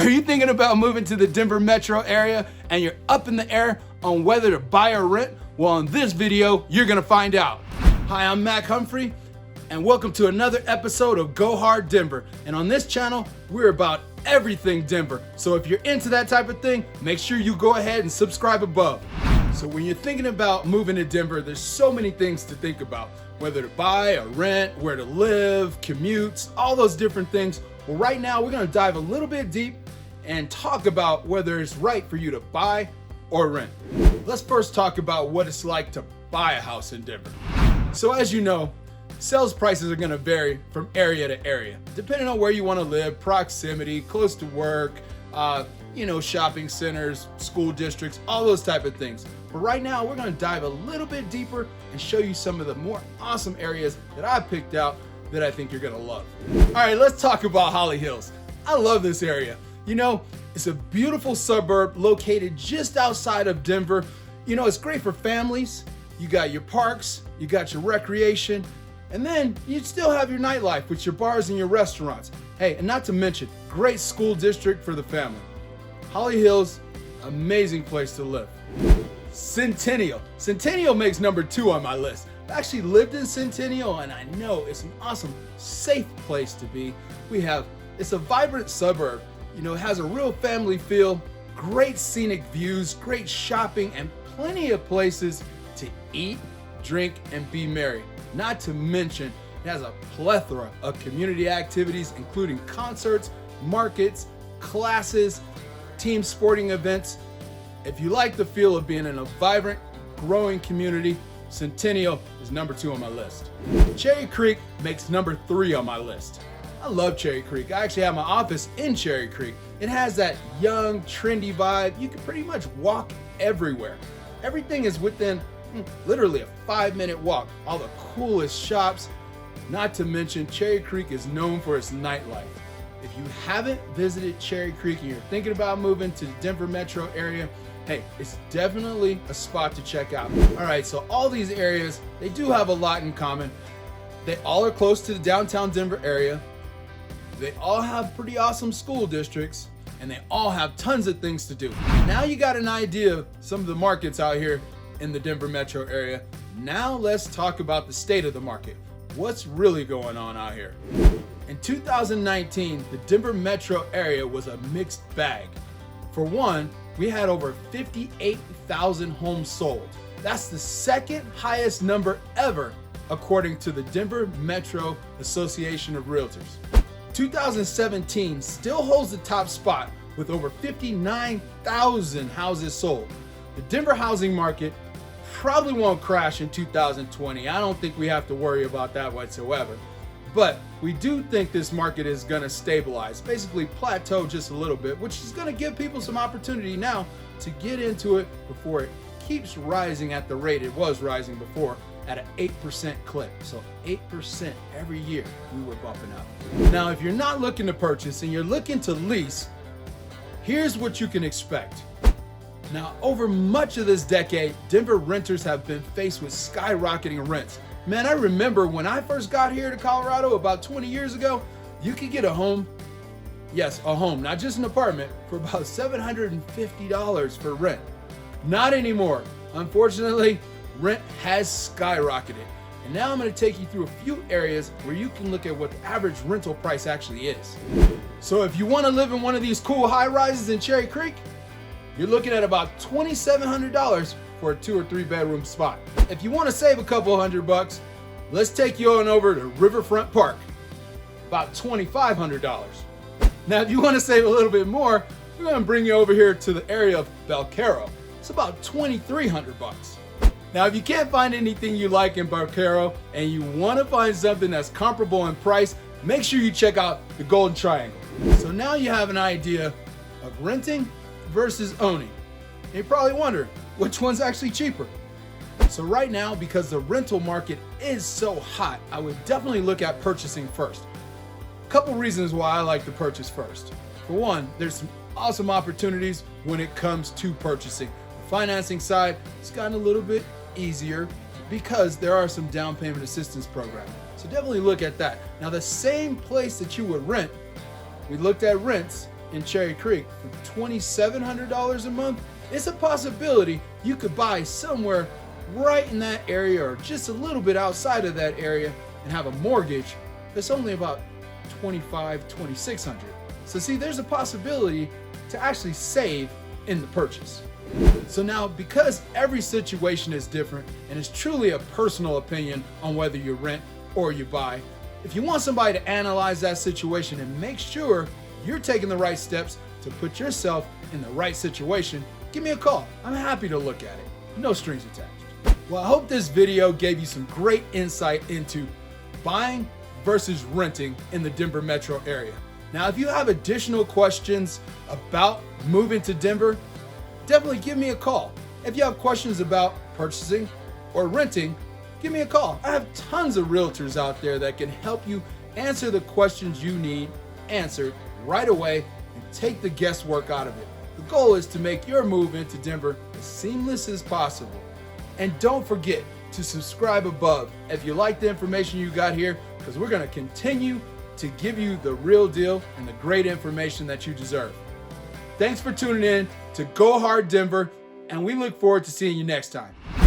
Are you thinking about moving to the Denver metro area and you're up in the air on whether to buy or rent? Well, in this video, you're gonna find out. Hi, I'm Mack Humphrey, and welcome to another episode of Go Hard Denver. And on this channel, we're about everything Denver. So if you're into that type of thing, make sure you go ahead and subscribe above. So when you're thinking about moving to Denver, there's so many things to think about. Whether to buy or rent, where to live, commutes, all those different things. Well, right now we're gonna dive a little bit deep and talk about whether it's right for you to buy or rent. Let's first talk about what it's like to buy a house in Denver. So as you know, sales prices are gonna vary from area to area, depending on where you wanna live, proximity, close to work, shopping centers, school districts, all those type of things. But right now, we're gonna dive a little bit deeper and show you some of the more awesome areas that I picked out that I think you're gonna love. All right, let's talk about Holly Hills. I love this area. You know, it's a beautiful suburb located just outside of Denver. You know, it's great for families. You got your parks, you got your recreation, and then you still have your nightlife with your bars and your restaurants. Hey, and not to mention, great school district for the family. Holly Hills, amazing place to live. Centennial. Centennial makes number 2 on my list. I actually lived in Centennial and I know it's an awesome, safe place to be. It's a vibrant suburb. You know, it has a real family feel, great scenic views, great shopping, and plenty of places to eat, drink, and be merry. Not to mention, it has a plethora of community activities, including concerts, markets, classes, team sporting events. If you like the feel of being in a vibrant, growing community, Centennial is number 2 on my list. Cherry Creek makes number 3 on my list. I love Cherry Creek. I actually have my office in Cherry Creek. It has that young, trendy vibe. You can pretty much walk everywhere. Everything is within literally a 5-minute walk. All the coolest shops. Not to mention, Cherry Creek is known for its nightlife. If you haven't visited Cherry Creek and you're thinking about moving to the Denver metro area, hey, it's definitely a spot to check out. All right, so all these areas, they do have a lot in common. They all are close to the downtown Denver area. They all have pretty awesome school districts, and they all have tons of things to do. Now you got an idea of some of the markets out here in the Denver metro area. Now let's talk about the state of the market. What's really going on out here? In 2019, the Denver metro area was a mixed bag. For one, we had over 58,000 homes sold. That's the second highest number ever, according to the Denver Metro Association of Realtors. 2017 still holds the top spot with over 59,000 houses sold. The Denver housing market probably won't crash in 2020. I don't think we have to worry about that whatsoever. But we do think this market is gonna stabilize, basically plateau just a little bit, which is gonna give people some opportunity now to get into it before it keeps rising at the rate it was rising before at an 8% clip. So 8% every year we were bumping up. Now, if you're not looking to purchase and you're looking to lease, here's what you can expect. Now, over much of this decade, Denver renters have been faced with skyrocketing rents. Man, I remember when I first got here to Colorado about 20 years ago, you could get a home, yes, a home, not just an apartment, for about $750 for rent. Not anymore. Unfortunately, rent has skyrocketed. And now I'm gonna take you through a few areas where you can look at what the average rental price actually is. So if you wanna live in one of these cool high rises in Cherry Creek, you're looking at about $2,700 for a 2 or 3 bedroom spot. If you want to save a couple $100, let's take you on over to Riverfront Park, about $2,500. Now, if you want to save a little bit more, we're going to bring you over here to the area of Belcaro. It's about $2,300. Now, if you can't find anything you like in Belcaro and you want to find something that's comparable in price, make sure you check out the Golden Triangle. So now you have an idea of renting versus owning. And you're probably wondering, which one's actually cheaper? So right now, because the rental market is so hot, I would definitely look at purchasing first. A couple reasons why I like to purchase first. For one, there's some awesome opportunities when it comes to purchasing. The financing side has gotten a little bit easier because there are some down payment assistance programs. So definitely look at that. Now, the same place that you would rent, we looked at rents, in Cherry Creek for $2,700 a month, it's a possibility you could buy somewhere right in that area or just a little bit outside of that area and have a mortgage that's only about $2,600. So see, there's a possibility to actually save in the purchase. So now, because every situation is different and it's truly a personal opinion on whether you rent or you buy, if you want somebody to analyze that situation and make sure you're taking the right steps to put yourself in the right situation, give me a call. I'm happy to look at it. No strings attached. Well, I hope this video gave you some great insight into buying versus renting in the Denver metro area. Now, if you have additional questions about moving to Denver, definitely give me a call. If you have questions about purchasing or renting, give me a call. I have tons of realtors out there that can help you answer the questions you need answered right away and take the guesswork out of it. The goal is to make your move into Denver as seamless as possible. And don't forget to subscribe above if you like the information you got here, because we're going to continue to give you the real deal and the great information that you deserve. Thanks for tuning in to Go Hard Denver, and we look forward to seeing you next time.